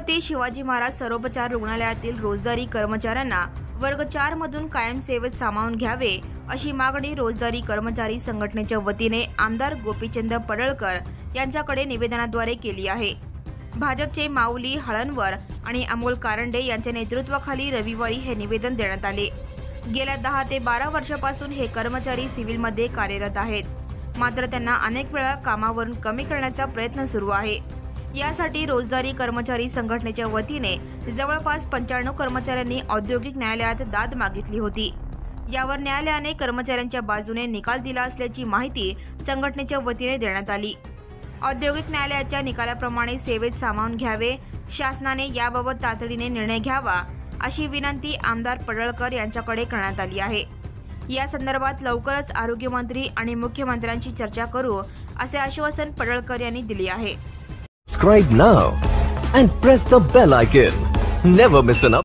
छत्रपती शिवाजी महाराज सर्वोपचार रुग्णालयातील रोजंदारी कर्मचाऱ्यांना वर्ग 4 मधून कायम सेवेत सामावून घ्यावे अशी मागणी रोजंदारी कर्मचारी संघटनेच्या वतीने आमदार गोपीचंद पडळकर यांच्याकडे निवेदनाद्वारे केली आहे। भाजपचे माऊली हळणवर आणि अमोल कारंडे यांच्या नेतृत्वाखाली रविवारी हे निवेदन देण्यात आले। गेल्या 10 ते 12 वर्षांपासून हे कर्मचारी सिव्हिलमध्ये कार्यरत आहेत, मात्र त्यांना अनेक वेळा कामावरून कमी करण्याचा प्रयत्न सुरू आहे। यासाठी रोजंदारी कर्मचारी संघटनेच्या वतीने जवळपास 95 कर्मचाऱ्यांनी औद्योगिक न्यायालयात दाद मागितली होती। यावर न्यायालयाने कर्मचाऱ्यांच्या बाजूने निकाल दिला असल्याची माहिती संघटनेच्या वतीने देण्यात आली। औद्योगिक न्यायालयाच्या निकालाप्रमाणे सेवेत सामावून घ्यावे, शासनाने याबाबत तातडीने निर्णय घ्यावा अशी विनंती आमदार पडळकर यांच्याकडे करण्यात आली आहे। या संदर्भात लवकरच आरोग्यमंत्री आणि मुख्यमंत्र्यांची चर्चा करू असे आश्वासन पडळकर यांनी दिले आहे। Subscribe now and press the bell icon. Never miss an update.